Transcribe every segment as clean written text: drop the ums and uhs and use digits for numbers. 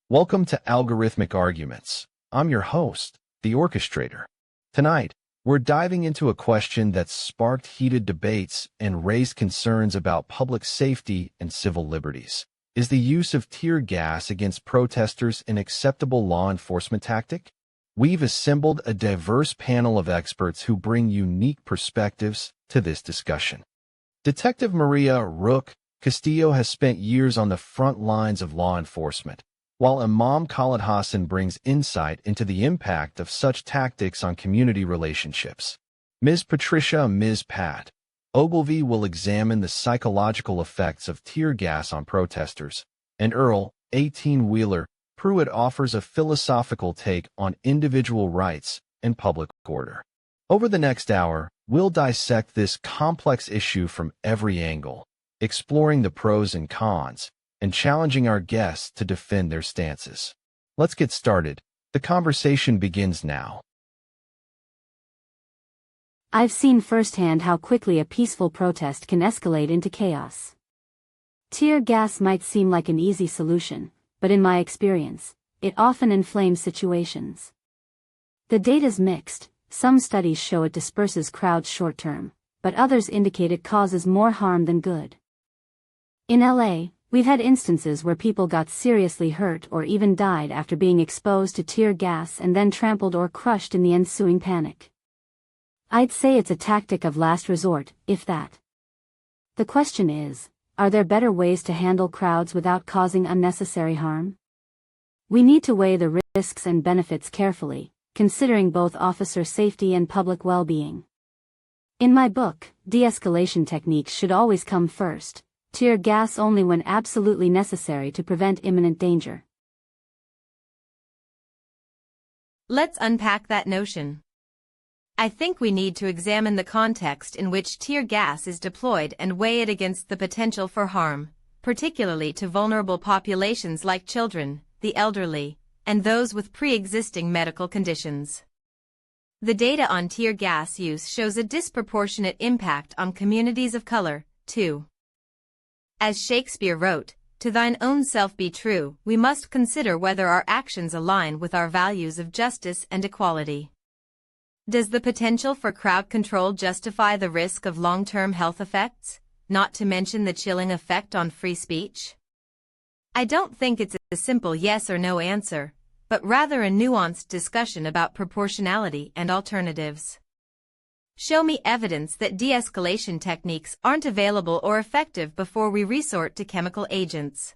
Welcome to Algorithmic Arguments. I'm your host, the Orchestrator. Tonight, we're diving into a question that's sparked heated debates and raised concerns about public safety and civil liberties. Is the use of tear gas against protesters an acceptable law enforcement tactic? We've assembled a diverse panel of experts who bring unique perspectives to this discussion. Detective Maria Rook Castillo has spent years on the front lines of law enforcement, while Imam Khalid Hassan brings insight into the impact of such tactics on community relationships. Ms. Patricia and Ms. Pat Ogilvie will examine the psychological effects of tear gas on protesters, and Earl, 18-wheeler, Pruitt offers a philosophical take on individual rights and public order. Over the next hour, we'll dissect this complex issue from every angle, exploring the pros and cons, and challenging our guests to defend their stances. Let's get started. The conversation begins now. I've seen firsthand how quickly a peaceful protest can escalate into chaos. Tear gas might seem like an easy solution, but in my experience, it often inflames situations. The data's mixed. Some studies show it disperses crowds short-term, but others indicate it causes more harm than good. In LA, we've had instances where people got seriously hurt or even died after being exposed to tear gas and then trampled or crushed in the ensuing panic. I'd say it's a tactic of last resort, if that. The question is, are there better ways to handle crowds without causing unnecessary harm? We need to weigh the risks and benefits carefully, considering both officer safety and public well-being. In my book, de-escalation techniques should always come first, tear gas only when absolutely necessary to prevent imminent danger. Let's unpack that notion. I think we need to examine the context in which tear gas is deployed and weigh it against the potential for harm, particularly to vulnerable populations like children, the elderly, and those with pre-existing medical conditions. The data on tear gas use shows a disproportionate impact on communities of color, too. As Shakespeare wrote, "To thine own self be true," we must consider whether our actions align with our values of justice and equality. Does the potential for crowd control justify the risk of long-term health effects, not to mention the chilling effect on free speech? I don't think it's a simple yes or no answer, but rather a nuanced discussion about proportionality and alternatives. Show me evidence that de-escalation techniques aren't available or effective before we resort to chemical agents.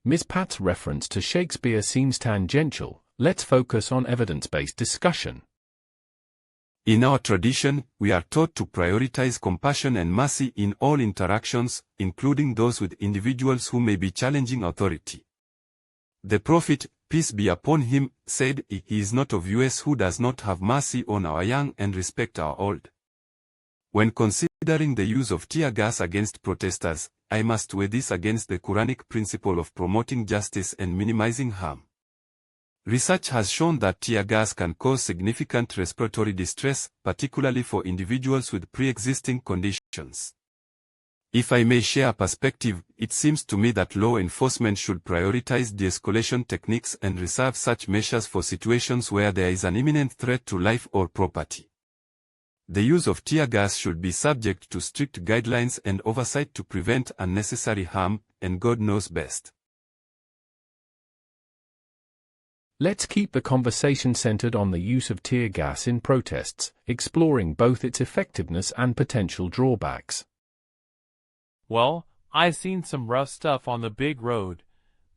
Ms. Pat's reference to Shakespeare seems tangential. Let's focus on evidence-based discussion. In our tradition, we are taught to prioritize compassion and mercy in all interactions, including those with individuals who may be challenging authority. The Prophet, peace be upon him, said, "He is not of us who does not have mercy on our young and respect our old." When considering the use of tear gas against protesters, I must weigh this against the Quranic principle of promoting justice and minimizing harm. Research has shown that tear gas can cause significant respiratory distress, particularly for individuals with pre-existing conditions. If I may share a perspective, it seems to me that law enforcement should prioritize de-escalation techniques and reserve such measures for situations where there is an imminent threat to life or property. The use of tear gas should be subject to strict guidelines and oversight to prevent unnecessary harm, and God knows best. Let's keep the conversation centered on the use of tear gas in protests, exploring both its effectiveness and potential drawbacks. Well, I've seen some rough stuff on the big road,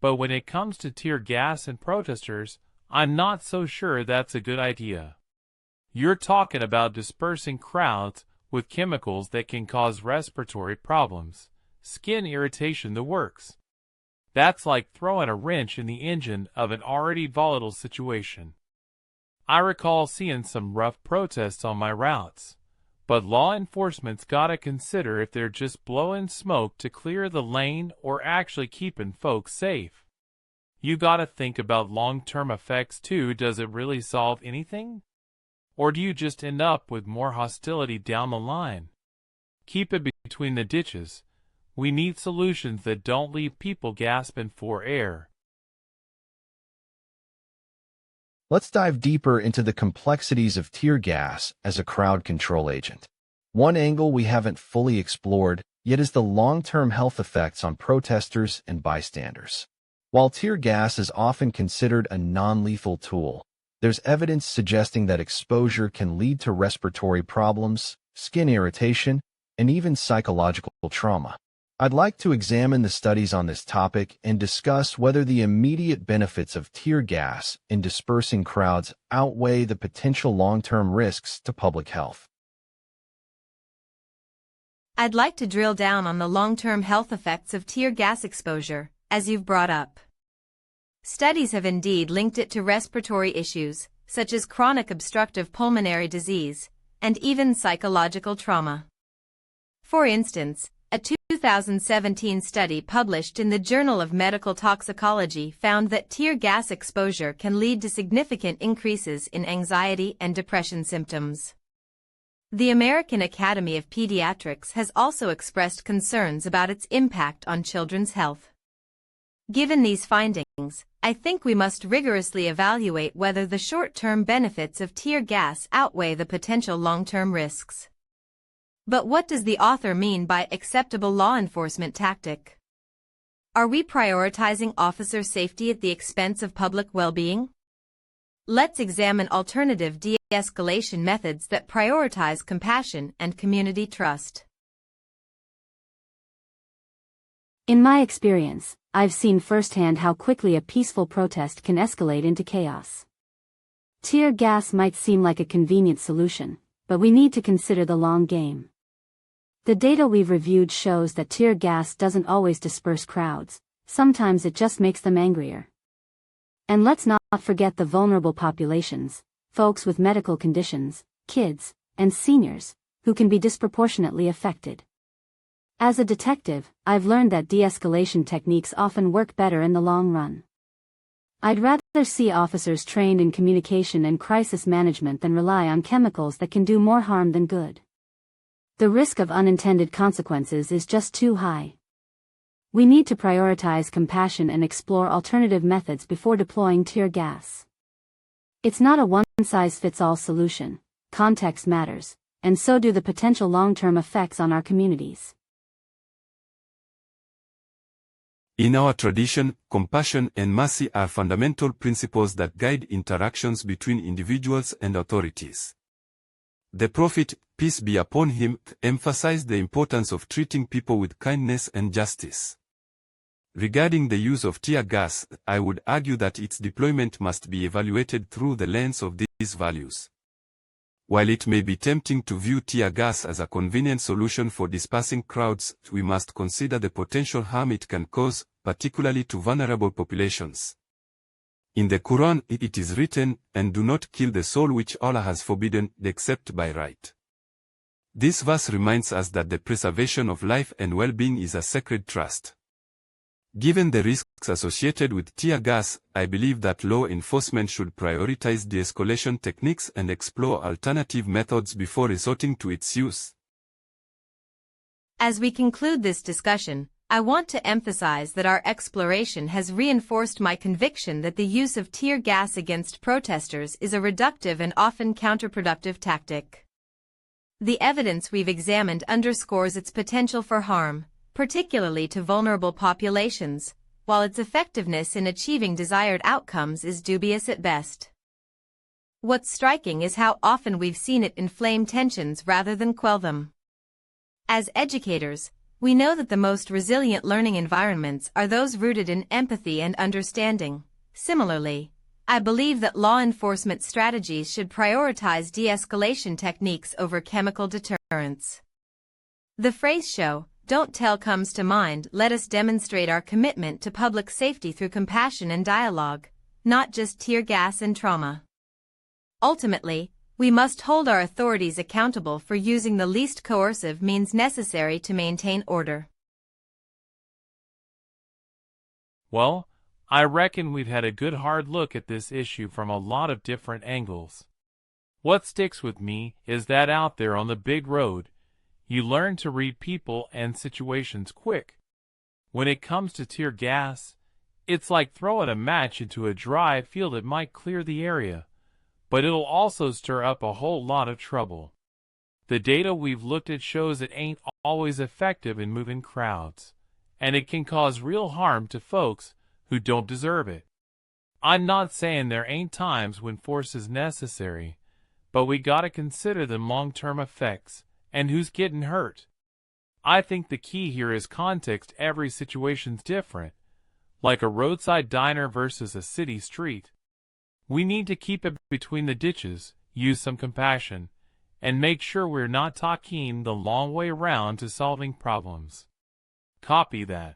but when it comes to tear gas and protesters, I'm not so sure that's a good idea. You're talking about dispersing crowds with chemicals that can cause respiratory problems, skin irritation, the works. That's like throwing a wrench in the engine of an already volatile situation. I recall seeing some rough protests on my routes, but law enforcement's gotta consider if they're just blowing smoke to clear the lane or actually keeping folks safe. You gotta think about long-term effects too. Does it really solve anything? Or do you just end up with more hostility down the line? Keep it between the ditches. We need solutions that don't leave people gasping for air. Let's dive deeper into the complexities of tear gas as a crowd control agent. One angle we haven't fully explored yet is the long-term health effects on protesters and bystanders. While tear gas is often considered a non-lethal tool, there's evidence suggesting that exposure can lead to respiratory problems, skin irritation, and even psychological trauma. I'd like to examine the studies on this topic and discuss whether the immediate benefits of tear gas in dispersing crowds outweigh the potential long-term risks to public health. I'd like to drill down on the long-term health effects of tear gas exposure, as you've brought up. Studies have indeed linked it to respiratory issues, such as chronic obstructive pulmonary disease, and even psychological trauma. For instance, a 2017 study published in the Journal of Medical Toxicology found that tear gas exposure can lead to significant increases in anxiety and depression symptoms. The American Academy of Pediatrics has also expressed concerns about its impact on children's health. Given these findings, I think we must rigorously evaluate whether the short-term benefits of tear gas outweigh the potential long-term risks. But what does the author mean by acceptable law enforcement tactic? Are we prioritizing officer safety at the expense of public well-being? Let's examine alternative de-escalation methods that prioritize compassion and community trust. In my experience, I've seen firsthand how quickly a peaceful protest can escalate into chaos. Tear gas might seem like a convenient solution, but we need to consider the long game. The data we've reviewed shows that tear gas doesn't always disperse crowds, sometimes it just makes them angrier. And let's not forget the vulnerable populations, folks with medical conditions, kids, and seniors, who can be disproportionately affected. As a detective, I've learned that de-escalation techniques often work better in the long run. I'd rather see officers trained in communication and crisis management than rely on chemicals that can do more harm than good. The risk of unintended consequences is just too high. We need to prioritize compassion and explore alternative methods before deploying tear gas. It's not a one-size-fits-all solution. Context matters, and so do the potential long-term effects on our communities. In our tradition, compassion and mercy are fundamental principles that guide interactions between individuals and authorities. The Prophet, peace be upon him, emphasized the importance of treating people with kindness and justice. Regarding the use of tear gas, I would argue that its deployment must be evaluated through the lens of these values. While it may be tempting to view tear gas as a convenient solution for dispersing crowds, we must consider the potential harm it can cause, particularly to vulnerable populations. In the Quran it is written, "And do not kill the soul which Allah has forbidden, except by right." This verse reminds us that the preservation of life and well-being is a sacred trust. Given the risks associated with tear gas, I believe that law enforcement should prioritize de-escalation techniques and explore alternative methods before resorting to its use. As we conclude this discussion, I want to emphasize that our exploration has reinforced my conviction that the use of tear gas against protesters is a reductive and often counterproductive tactic. The evidence we've examined underscores its potential for harm, particularly to vulnerable populations, while its effectiveness in achieving desired outcomes is dubious at best. What's striking is how often we've seen it inflame tensions rather than quell them. As educators, we know that the most resilient learning environments are those rooted in empathy and understanding. Similarly, I believe that law enforcement strategies should prioritize de-escalation techniques over chemical deterrence. The phrase "show, don't tell" comes to mind. Let us demonstrate our commitment to public safety through compassion and dialogue, not just tear gas and trauma. Ultimately, we must hold our authorities accountable for using the least coercive means necessary to maintain order. Well, I reckon we've had a good hard look at this issue from a lot of different angles. What sticks with me is that out there on the big road, you learn to read people and situations quick. When it comes to tear gas, it's like throwing a match into a dry field. It might clear the area, but it'll also stir up a whole lot of trouble. The data we've looked at shows it ain't always effective in moving crowds, and it can cause real harm to folks who don't deserve it. I'm not saying there ain't times when force is necessary, but we gotta consider the long-term effects and who's getting hurt. I think the key here is context. Every situation's different, like a roadside diner versus a city street. We need to keep it between the ditches, use some compassion, and make sure we're not talking the long way around to solving problems. Copy that.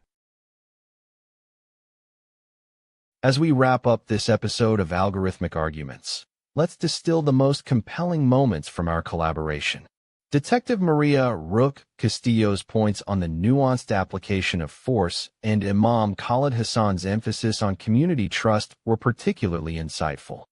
As we wrap up this episode of Algorithmic Arguments, let's distill the most compelling moments from our collaboration. Detective Maria Rook Castillo's points on the nuanced application of force and Imam Khalid Hassan's emphasis on community trust were particularly insightful.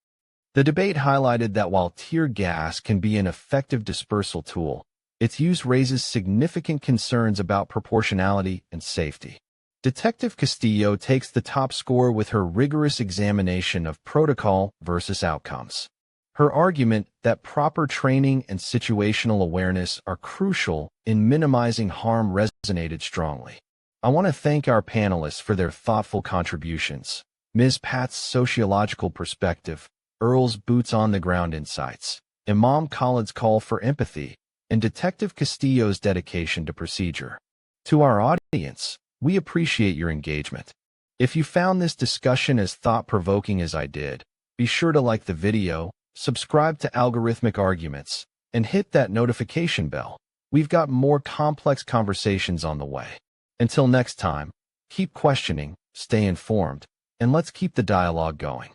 The debate highlighted that while tear gas can be an effective dispersal tool, its use raises significant concerns about proportionality and safety. Detective Castillo takes the top score with her rigorous examination of protocol versus outcomes. Her argument that proper training and situational awareness are crucial in minimizing harm resonated strongly. I want to thank our panelists for their thoughtful contributions. Ms. Pat's sociological perspective, Earl's boots-on-the-ground insights, Imam Khalid's call for empathy, and Detective Castillo's dedication to procedure. To our audience, we appreciate your engagement. If you found this discussion as thought-provoking as I did, be sure to like the video, subscribe to Algorithmic Arguments, and hit that notification bell. We've got more complex conversations on the way. Until next time, keep questioning, stay informed, and let's keep the dialogue going.